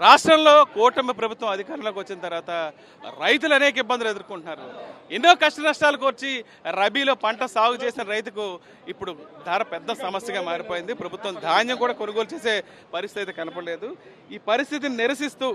రాష్ట్రంలో కూటమి ప్రభుత్వం అధికారంలోకి వచ్చిన తర్వాత రైతులు అనేక ఇబ్బందులు ఎదుర్కొంటున్నారు. ఎన్నో కష్ట నష్టాలు కోర్చి రబీలో పంట సాగు చేసిన రైతుకు ఇప్పుడు ధర పెద్ద సమస్యగా మారిపోయింది. ప్రభుత్వం ధాన్యం కూడా కొనుగోలు చేసే పరిస్థితి కనపడలేదు. ఈ పరిస్థితిని నిరసిస్తూ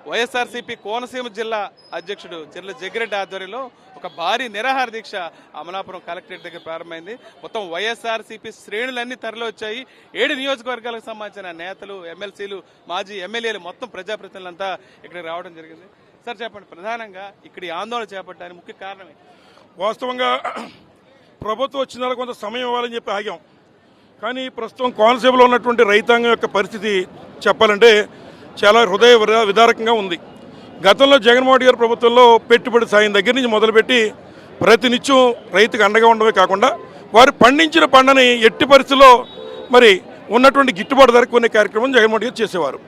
వైఎస్ఆర్సీపీ కోనసీమ జిల్లా అధ్యక్షుడు చెర్ల జగ్గిరెడ్డి ఆధ్వర్యంలో ఒక భారీ నిరాహార దీక్ష అమలాపురం కలెక్టరేట్ దగ్గర ప్రారంభమైంది. మొత్తం వైఎస్ఆర్సీపీ శ్రేణులన్నీ తరలి వచ్చాయి. 7 నియోజకవర్గాలకు సంబంధించిన నేతలు, ఎమ్మెల్సీలు, మాజీ ఎమ్మెల్యేలు, మొత్తం ప్రజాప్రతినిధులంతా ఇక్కడికి రావడం జరిగింది. సార్ చెప్పండి, ప్రధానంగా ఇక్కడ ఈ ఆందోళన చేపట్టడానికి ముఖ్య కారణమే? వాస్తవంగా ప్రభుత్వం వచ్చిన కొంత సమయం ఇవ్వాలని చెప్పి ఆగాం. కానీ ప్రస్తుతం కోనసీమలో ఉన్నటువంటి రైతాంగం యొక్క పరిస్థితి చెప్పాలంటే చాలా హృదయ విదారకంగా ఉంది. గతంలో జగన్మోహన్ రెడ్డి గారి ప్రభుత్వంలో పెట్టుబడి సాయం దగ్గర నుంచి మొదలుపెట్టి ప్రతినిత్యం రైతుకు అండగా ఉండడమే కాకుండా వారు పండించిన పంటని ఎట్టి పరిస్థితుల్లో మరి ఉన్నటువంటి గిట్టుబాటు ధర కొనే కార్యక్రమం జగన్మోహన్ రెడ్డి గారు చేసేవారు.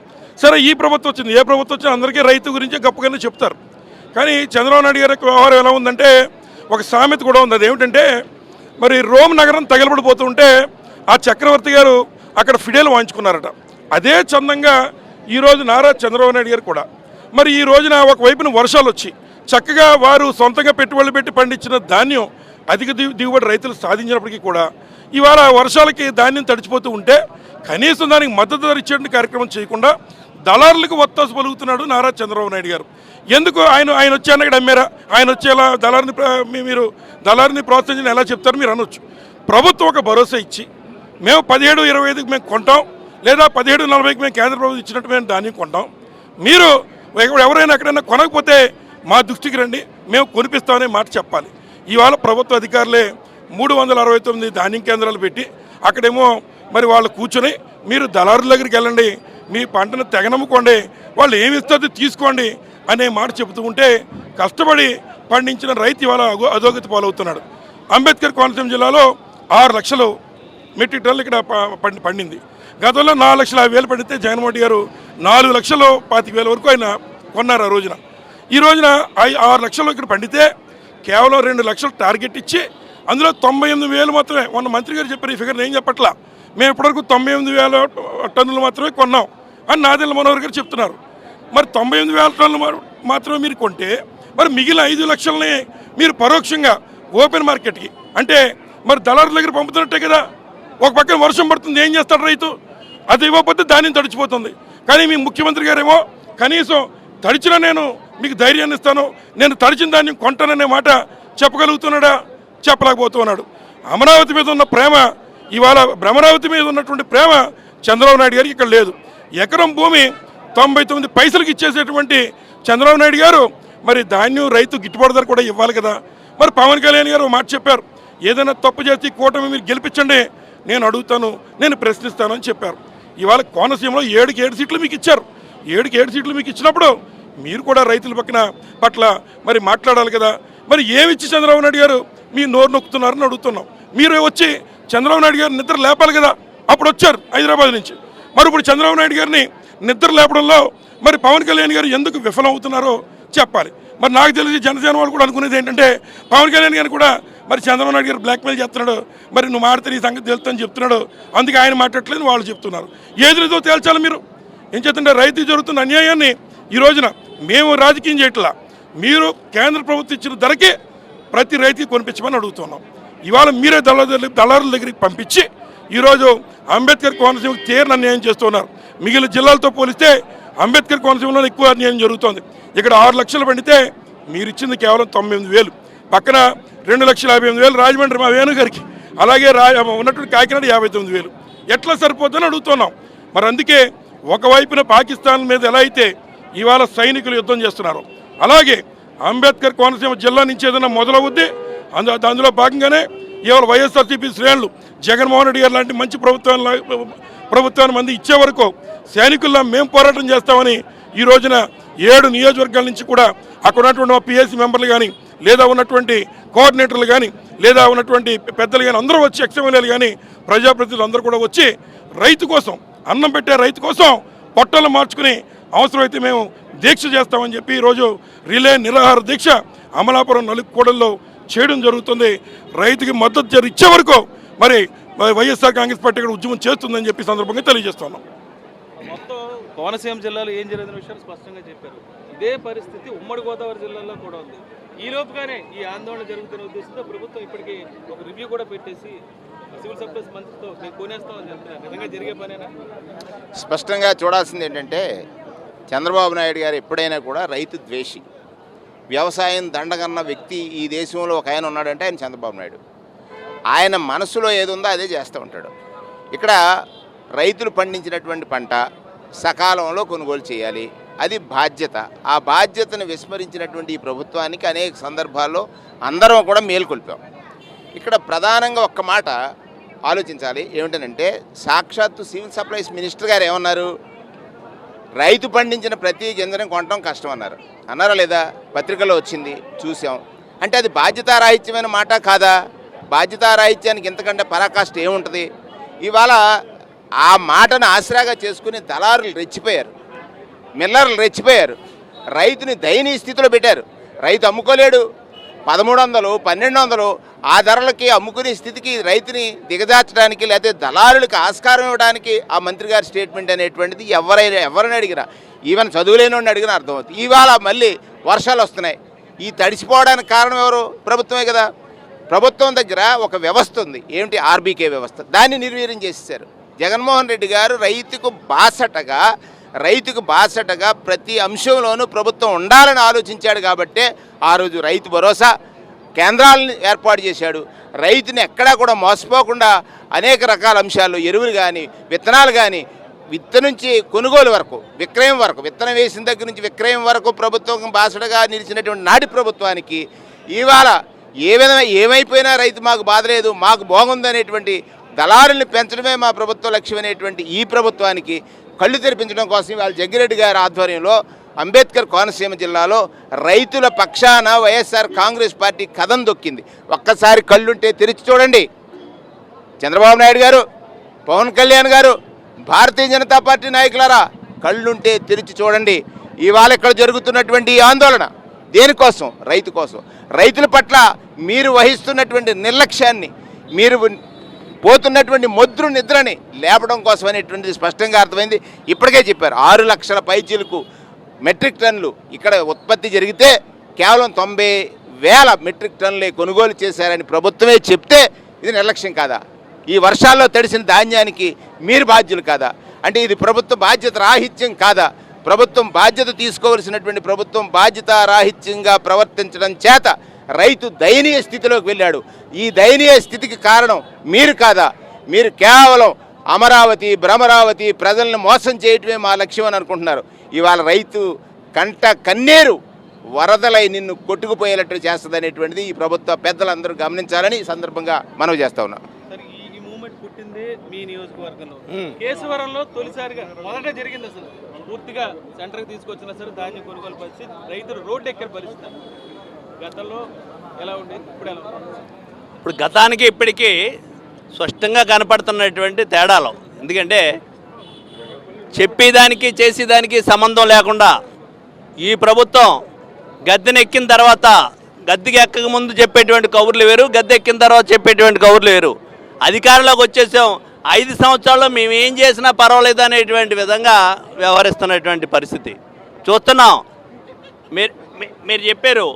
సరే, ఈ ప్రభుత్వం వచ్చింది, ఏ ప్రభుత్వం వచ్చినా అందరికీ రైతు గురించి గొప్పగానే చెప్తారు. కానీ చంద్రబాబు నాయుడు గారి వ్యవహారం ఎలా ఉందంటే ఒక సామెత కూడా ఉంది. అదేమిటంటే మరి రోమ్ నగరం తగలబడిపోతూ ఉంటే ఆ చక్రవర్తి గారు అక్కడ ఫిడేలు వాయించుకున్నారట. అదే చందంగా ఈరోజు నారా చంద్రబాబు నాయుడు గారు కూడా మరి ఈ రోజున ఒకవైపున వర్షాలు వచ్చి చక్కగా వారు సొంతంగా పెట్టుబడులు పెట్టి పండించిన ధాన్యం అధిక దిగుబడి రైతులు సాధించినప్పటికీ కూడా ఇవాళ వర్షాలకి ధాన్యం తడిచిపోతూ ఉంటే కనీసం దానికి మద్దతు ధర ఇచ్చే కార్యక్రమం చేయకుండా దళారులకు ఒత్తాసు పలుకుతున్నాడు నారా చంద్రబాబు నాయుడు గారు. ఎందుకు ఆయన వచ్చి అన్నక్కడ అమ్మారా? ఆయన వచ్చేలా మీరు దళారిని ప్రోత్సహించిన ఎలా చెప్తారు మీరు అనొచ్చు. ప్రభుత్వం ఒక భరోసా ఇచ్చి మేము 17-25కి మేము కొంటాం, లేదా 17-40కి మేము కేంద్ర ప్రభుత్వం ఇచ్చినట్టు మేము ధాన్యం కొంటాం, మీరు ఎవరైనా ఎక్కడైనా కొనకపోతే మా దృష్టికి రండి, మేము కొనిపిస్తామనే మాట చెప్పాలి. ఇవాళ ప్రభుత్వ అధికారులే 369 ధాన్యం కేంద్రాలు పెట్టి అక్కడేమో మరి వాళ్ళు కూర్చొని మీరు దళారుల దగ్గరికి వెళ్ళండి, మీ పంటను తెగనమ్ముకోండి, వాళ్ళు ఏమి ఇస్తుందో తీసుకోండి అనే మాట చెబుతూ ఉంటే కష్టపడి పండించిన రైతు ఇవాళ అధోగతి పాలవుతున్నాడు. అంబేద్కర్ కోనసీమ జిల్లాలో 6 లక్షలు మెట్రిక్ టన్నులు ఇక్కడ పండింది. గతంలో 4,50,000 పడితే జగన్మోహన్ రెడ్డి గారు 4,25,000 వరకు ఆయన కొన్నారు ఆ రోజున. ఈ రోజున 6 లక్షలు ఇక్కడ పండితే కేవలం 2 లక్షలు టార్గెట్ ఇచ్చి అందులో 98,000 మాత్రమే. మొన్న మంత్రి గారు చెప్పారు, ఈ ఫిగర్ నేను చెప్పట్లా, మేము ఇప్పటివరకు 98,000 టన్నులు మాత్రమే కొన్నాం అని నాదెళ్ల మనోహర్ గారు చెప్తున్నారు. మరి 98,000 టన్నులు మాత్రమే మీరు కొంటే మరి మిగిలిన 5 లక్షలని మీరు పరోక్షంగా ఓపెన్ మార్కెట్కి అంటే మరి దళారుల దగ్గర పంపుతున్నట్టే కదా. ఒక పక్కన వర్షం పడుతుంది, ఏం చేస్తాడు రైతు? అది ఇవ్వకపోతే ధాన్యం తడిచిపోతుంది. కానీ మీ ముఖ్యమంత్రి గారేమో కనీసం తడిచిన నేను మీకు ధైర్యాన్ని ఇస్తాను, నేను తడిచిన ధాన్యం కొంటాననే మాట చెప్పగలుగుతున్నాడా? చెప్పలేకపోతున్నాడు. అమరావతి మీద ఉన్న ప్రేమ ఇవాళ భ్రమరావతి మీద ఉన్నటువంటి ప్రేమ చంద్రబాబు నాయుడు గారికి ఇక్కడ లేదు. ఎకరం భూమి 99 పైసలకు ఇచ్చేసేటువంటి చంద్రబాబు నాయుడు గారు మరి ధాన్యం రైతు గిట్టుబాటు ధర కూడా ఇవ్వాలి కదా. మరి పవన్ కళ్యాణ్ గారు మాట చెప్పారు, ఏదైనా తప్పు చేసి కూటమి మీరు గెలిపించండి, నేను అడుగుతాను, నేను ప్రశ్నిస్తాను అని చెప్పారు. ఇవాళ కోనసీమలో 7 సీట్లు మీకు ఇచ్చారు. 7 సీట్లు మీకు ఇచ్చినప్పుడు మీరు కూడా రైతుల పట్ల మరి మాట్లాడాలి కదా. మరి ఏమిచ్చి చంద్రబాబు నాయుడు గారు మీ నోరు నొక్కుతున్నారని అడుగుతున్నాం. మీరు వచ్చి చంద్రబాబు నాయుడు గారు నిద్ర లేపాలి కదా. అప్పుడు వచ్చారు హైదరాబాద్ నుంచి. మరి ఇప్పుడు చంద్రబాబు నాయుడు గారిని నిద్ర లేపడంలో మరి పవన్ కళ్యాణ్ గారు ఎందుకు విఫలం అవుతున్నారో చెప్పాలి. మరి నాకు తెలిసి జనసేన వాళ్ళు కూడా అనుకునేది ఏంటంటే పవన్ కళ్యాణ్ గారు కూడా మరి చంద్రబాబు నాయుడు గారు బ్లాక్మెయిల్ చేస్తున్నాడు, మరి నువ్వు మాడితే నీ సంగతి తెలుస్తుందని చెప్తున్నాడు, అందుకే ఆయన మాట్లాడట్లేదు వాళ్ళు చెప్తున్నారు. ఏదితో తేల్చాలి మీరు? ఏం చేస్తుంటే రైతు జరుగుతున్న అన్యాయాన్ని ఈ రోజున మేము రాజకీయం చేయట్లా, మీరు కేంద్ర ప్రభుత్వం ఇచ్చిన ధరకే ప్రతి రైతుకి కొనిపించమని అడుగుతున్నాం. ఇవాళ మీరే దళారుల దగ్గరికి పంపించి ఈరోజు అంబేద్కర్ కోనసీమకు తీరని అన్యాయం చేస్తున్నారు. మిగిలిన జిల్లాలతో పోలిస్తే అంబేద్కర్ కోనసీమలో ఎక్కువ అన్యాయం జరుగుతోంది. ఇక్కడ 6 లక్షలు పండితే మీరు ఇచ్చింది కేవలం 98,000, పక్కన 2,58,000 రాజమండ్రి మా వేణు గారికి, అలాగే ఉన్నటువంటి కాకినాడ 59,000. ఎట్లా సరిపోతుందని అడుగుతున్నాం. మరి అందుకే ఒకవైపున పాకిస్తాన్ మీద ఎలా అయితే ఇవాళ సైనికులు యుద్ధం చేస్తున్నారు, అలాగే అంబేద్కర్ కోనసీమ జిల్లా నుంచి ఏదైనా మొదలవుద్ది. అందులో భాగంగానే ఇవాళ వైఎస్ఆర్సీపీ శ్రేణులు జగన్మోహన్ రెడ్డి గారు లాంటి మంచి ప్రభుత్వాన్ని మంది ఇచ్చే వరకు సైనికుల్లో మేము పోరాటం చేస్తామని ఈ రోజున 7 నియోజకవర్గాల నుంచి కూడా అక్కడ ఉన్నటువంటి పిఎస్సీ మెంబర్లు కానీ, లేదా ఉన్నటువంటి కోఆర్డినేటర్లు కానీ, లేదా ఉన్నటువంటి పెద్దలు కానీ అందరూ వచ్చి, ఎక్స్ఎమ్ఎల్ఏలు కానీ, ప్రజాప్రతినిధులు అందరూ కూడా వచ్చి రైతు కోసం, అన్నం పెట్టే రైతు కోసం పొట్టలు మార్చుకుని అవసరమైతే మేము దీక్ష చేస్తామని చెప్పి ఈరోజు రిలే నిరాహార దీక్ష అమలాపురం నలుగుకోడల్లో చేయడం జరుగుతుంది. రైతుకి మద్దతు ఇచ్చే వరకు మరి వైఎస్ఆర్ కాంగ్రెస్ పార్టీ కూడా ఉద్యమం చేస్తుందని చెప్పి సందర్భంగా తెలియజేస్తున్నాం. మొత్తం కోనసీమ జిల్లాలో ఏం జరిగిన విషయాలు స్పష్టంగా చెప్పారు. ఇదే పరిస్థితి ఉమ్మడి గోదావరి జిల్లాలో కూడా ఉంది. ఈ లోపుగానే ఈ ఆందోళన జరుగుతున్న ఉద్దేశంతో ప్రభుత్వం ఇప్పటికీ ఒక రివ్యూ కూడా పెట్టేసి సివిల్ సప్లైస్ మంత్రితో మేము కొనేస్తామని చెప్తున్నారు. నిజంగా జరిగే పనేనా? స్పష్టంగా చూడాల్సింది ఏంటంటే చంద్రబాబు నాయుడు గారు ఎప్పుడైనా కూడా రైతు ద్వేషి, వ్యవసాయం దండగన్న వ్యక్తి ఈ దేశంలో ఒక ఆయన ఉన్నాడంటే ఆయన చంద్రబాబు నాయుడు. ఆయన మనసులో ఏది ఉందో అదే చేస్తూ ఉంటాడు. ఇక్కడ రైతులు పండించినటువంటి పంట సకాలంలో కొనుగోలు చేయాలి, అది బాధ్యత. ఆ బాధ్యతను విస్మరించినటువంటి ఈ ప్రభుత్వానికి అనేక సందర్భాల్లో అందరం కూడా మేల్కొల్పాం. ఇక్కడ ప్రధానంగా ఒక్క మాట ఆలోచించాలి. ఏమిటనంటే సాక్షాత్తు సివిల్ సప్లైస్ మినిస్టర్ గారు ఏమన్నారు? రైతు పండించిన ప్రతి గింజను కొనడం కష్టం అన్నారు. అన్నారా లేదా? పత్రికలో వచ్చింది, చూసాం. అంటే అది బాధ్యతారాహిత్యమైన మాట కాదా? బాధ్యతారాహిత్యానికి ఇంతకంటే పరాకాష్ట ఏముంటుంది? ఇవాళ ఆ మాటను ఆసరాగా చేసుకుని దళారులు రెచ్చిపోయారు, మిల్లర్లు రెచ్చిపోయారు, రైతుని దయనీయ స్థితిలో పెట్టారు. రైతు అమ్ముకోలేడు, 1300, 1200 ఆ ధరలకి అమ్ముకునే స్థితికి రైతుని దిగజార్చడానికి, లేకపోతే దళారులకు ఆస్కారం ఇవ్వడానికి ఆ మంత్రి గారి స్టేట్మెంట్ అనేటువంటిది ఎవరిని అడిగినా, ఈవెన్ చదువులేని అడిగినా అర్థమవుతుంది. ఇవాళ మళ్ళీ వర్షాలు వస్తున్నాయి. ఈ తడిసిపోవడానికి కారణం ఎవరు? ప్రభుత్వమే కదా. ప్రభుత్వం దగ్గర ఒక వ్యవస్థ ఉంది. ఏమిటి? ఆర్బీకే వ్యవస్థ. దాన్ని నిర్వీర్యం చేసేసారు. జగన్మోహన్ రెడ్డి గారు రైతుకు బాసటగా ప్రతి అంశంలోనూ ప్రభుత్వం ఉండాలని ఆలోచించాడు. కాబట్టే ఆ రోజు రైతు భరోసా కేంద్రాలను ఏర్పాటు చేశాడు. రైతుని ఎక్కడా కూడా మోసపోకుండా అనేక రకాల అంశాలు, ఎరువులు కానీ విత్తనాలు కానీ, విత్తనం నుంచి కొనుగోలు వరకు, విక్రయం వరకు, విత్తనం వేసిన దగ్గర నుంచి విక్రయం వరకు ప్రభుత్వం బాసటగా నిలిచినటువంటి నాటి ప్రభుత్వానికి ఇవాళ ఏమైపోయినా రైతు మాకు బాధ లేదు, మాకు బాగుందనేటువంటి దళారుల్ని పెంచడమే మా ప్రభుత్వ లక్ష్యం అనేటువంటి ఈ ప్రభుత్వానికి కళ్ళు తెరిపించడం కోసం ఇవాళ జగ్గిరెడ్డి గారి ఆధ్వర్యంలో అంబేద్కర్ కోనసీమ జిల్లాలో రైతుల పక్షాన వైఎస్ఆర్ కాంగ్రెస్ పార్టీ కథం దొక్కింది. ఒక్కసారి కళ్ళుంటే తెరిచి చూడండి. చంద్రబాబు నాయుడు గారు, పవన్ కళ్యాణ్ గారు, భారతీయ జనతా పార్టీ నాయకులారా, కళ్ళుంటే తెరిచి చూడండి. ఇవాళ ఇక్కడ జరుగుతున్నటువంటి ఈ ఆందోళన దేనికోసం? రైతు కోసం. రైతుల పట్ల మీరు వహిస్తున్నటువంటి నిర్లక్ష్యాన్ని, మీరు పోతున్నటువంటి మొద్దు నిద్రని లేపడం కోసం అనేటువంటిది స్పష్టంగా అర్థమైంది. ఇప్పటికే చెప్పారు 6 లక్షల పైచీలకు మెట్రిక్ టన్నులు ఇక్కడ ఉత్పత్తి జరిగితే కేవలం 90,000 మెట్రిక్ టన్నులే కొనుగోలు చేశారని ప్రభుత్వమే చెప్తే ఇది నిర్లక్ష్యం కాదా? ఈ వర్షాల్లో తడిసిన ధాన్యానికి మీరు బాధ్యులు కాదా? అంటే ఇది ప్రభుత్వ బాధ్యత రాహిత్యం కాదా? ప్రభుత్వం బాధ్యత తీసుకోవలసినటువంటి ప్రభుత్వం బాధ్యత రాహిత్యంగా ప్రవర్తించడం చేత రైతు దయనీయ స్థితిలోకి వెళ్ళాడు. ఈ దయనీయ స్థితికి కారణం మీరు కాదా? మీరు కేవలం అమరావతి, భ్రమరావతి ప్రజలను మోసం చేయటమే మా లక్ష్యం అని అనుకుంటున్నారు. ఇవాళ రైతు కంట కన్నీరు వరదలై నిన్ను కొట్టుకుపోయేటట్టు చేస్తుంది అనేటువంటిది ఈ ప్రభుత్వ పెద్దలందరూ గమనించాలని ఈ సందర్భంగా మనవి చేస్తా ఉన్నాం. ఈ మూమెంట్ పుట్టింది మీ నియోజకవర్గంలో. కేశవరంలో తొలిసారిగా మొదట జరిగింది. అసలు పూర్తిగా సెంటర్కి తీసుకొచ్చినా సరే ధాన్యం కొనుగోలు పరిస్థితి, రైతులు రోడ్డు ఎక్కే పరిస్థితి గతంలో ఎలా ఉండేది, ఇప్పుడు ఎలా ఉంది? ఇప్పుడు గతానికి ఇప్పటికీ స్పష్టంగా కనపడుతున్నటువంటి తేడాలు. ఎందుకంటే చెప్పేదానికి చేసేదానికి సంబంధం లేకుండా ఈ ప్రభుత్వం గద్దెనెక్కిన తర్వాత, గద్దెకి ఎక్కక ముందు చెప్పేటువంటి కబుర్లు వేరు, గద్దె ఎక్కిన తర్వాత చెప్పేటువంటి కబుర్లు వేరు. అధికారంలోకి వచ్చేసాం, 5 సంవత్సరాల్లో మేము ఏం చేసినా పర్వాలేదు అనేటువంటి విధంగా వ్యవహరిస్తున్నటువంటి పరిస్థితి చూస్తున్నాం. మీరు చెప్పారు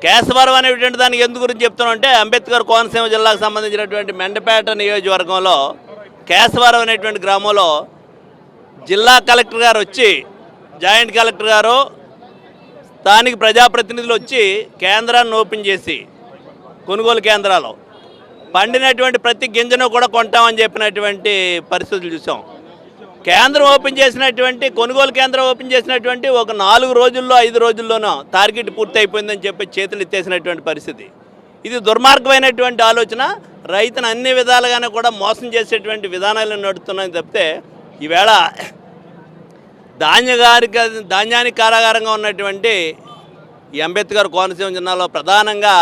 కేశవరం అనేటువంటి దానికి ఎందుకు గురించి చెప్తున్నాం అంటే, అంబేద్కర్ కోనసీమ జిల్లాకు సంబంధించినటువంటి మెండపేట నియోజకవర్గంలో కేశవరం అనేటువంటి గ్రామంలో జిల్లా కలెక్టర్ గారు వచ్చి, జాయింట్ కలెక్టర్ గారు, స్థానిక ప్రజాప్రతినిధులు వచ్చి కేంద్రాన్ని ఓపెన్ చేసి కొనుగోలు కేంద్రాలు పండినటువంటి ప్రతి గింజను కూడా కొంటామని చెప్పినటువంటి పరిస్థితులు చూసాం. కేంద్రం ఓపెన్ చేసినటువంటి, కొనుగోలు కేంద్రం ఓపెన్ చేసినటువంటి ఒక 4 రోజుల్లో 5 రోజుల్లోనూ టార్గెట్ పూర్తి అయిపోయిందని చెప్పి చేతులు ఎత్తేసినటువంటి పరిస్థితి. ఇది దుర్మార్గమైనటువంటి ఆలోచన. రైతును అన్ని విధాలుగానే కూడా మోసం చేసేటువంటి విధానాలు నడుస్తున్నాయని తప్పితే, ఈవేళ ధాన్యానికి కారాగారంగా ఉన్నటువంటి ఈ అంబేద్కర్ కోనసీమ జిల్లాలో ప్రధానంగా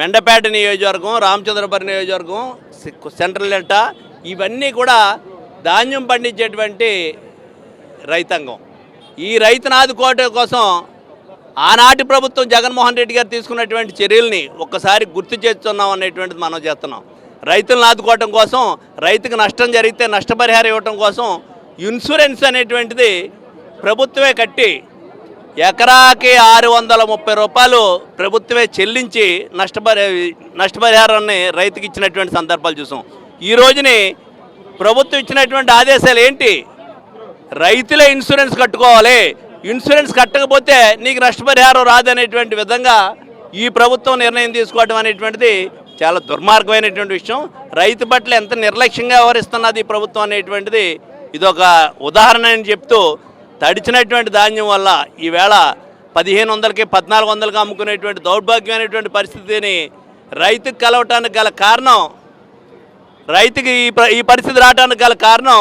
మెండపేట నియోజకవర్గం, రామచంద్రపురం నియోజకవర్గం, సెంట్రల్ డెల్టా, ఇవన్నీ కూడా ధాన్యం పండించేటువంటి రైతాంగం. ఈ రైతును ఆదుకోవటం కోసం ఆనాటి ప్రభుత్వం జగన్మోహన్ రెడ్డి గారు తీసుకున్నటువంటి చర్యల్ని ఒక్కసారి గుర్తు చేస్తున్నాం అనేటువంటిది మనం చేస్తున్నాం. రైతులను ఆదుకోవటం కోసం, రైతుకు నష్టం జరిగితే నష్టపరిహారం ఇవ్వటం కోసం ఇన్సూరెన్స్ అనేటువంటిది ప్రభుత్వమే కట్టి ఎకరాకి 630 రూపాయలు ప్రభుత్వమే చెల్లించి నష్టపరిహారాన్ని రైతుకి ఇచ్చినటువంటి సందర్భాలు చూసాం. ఈ రోజుని ప్రభుత్వం ఇచ్చినటువంటి ఆదేశాలు ఏంటి? రైతులే ఇన్సూరెన్స్ కట్టుకోవాలి, ఇన్సూరెన్స్ కట్టకపోతే నీకు నష్టపరిహారం రాదనేటువంటి విధంగా ఈ ప్రభుత్వం నిర్ణయం తీసుకోవడం అనేటువంటిది చాలా దుర్మార్గమైనటువంటి విషయం. రైతు పట్ల ఎంత నిర్లక్ష్యంగా వ్యవహరిస్తున్నది ఈ ప్రభుత్వం అనేటువంటిది ఇదొక ఉదాహరణ అని చెప్తూ, తడిచినటువంటి ధాన్యం వల్ల ఈవేళ 1500కి 1400కి అమ్ముకునేటువంటి దౌర్భాగ్యమైనటువంటి పరిస్థితిని రైతుకు కలవటానికి గల కారణం, రైతుకి ఈ పరిస్థితి రావడానికి గల కారణం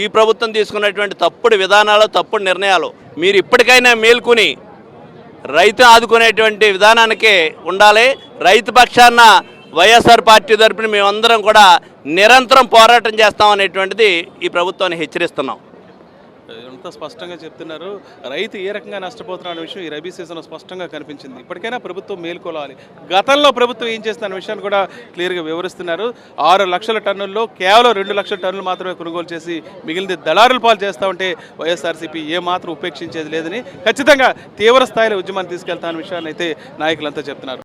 ఈ ప్రభుత్వం తీసుకున్నటువంటి తప్పుడు విధానాలు, తప్పుడు నిర్ణయాలు. మీరు ఇప్పటికైనా మేల్కొని రైతు ఆదుకునేటువంటి విధానానికి ఉండాలి. రైతు పక్షాన వైఎస్ఆర్ పార్టీ తరపున మేమందరం కూడా నిరంతరం పోరాటం చేస్తామనేటువంటిది ఈ ప్రభుత్వాన్ని హెచ్చరిస్తున్నాం. ఎంత స్పష్టంగా చెప్తున్నారు. రైతు ఏ రకంగా నష్టపోతున్న అనే విషయం ఈ రబీ సీజన్లో స్పష్టంగా కనిపించింది. ఇప్పటికైనా ప్రభుత్వం మేల్కోవాలి. గతంలో ప్రభుత్వం ఏం చేస్తున్న విషయాన్ని కూడా క్లియర్గా వివరిస్తున్నారు. 6 లక్షల టన్నుల్లో కేవలం 2 లక్షల టన్నులు మాత్రమే కొనుగోలు చేసి మిగిలిన దళారుల పాలు చేస్తూ ఉంటే వైఎస్ఆర్సీపీ ఏమాత్రం ఉపేక్షించేది లేదని, ఖచ్చితంగా తీవ్ర స్థాయిలో ఉద్యమాన్ని తీసుకెళ్తామనే విషయాన్ని అయితే నాయకులంతా చెప్తున్నారు.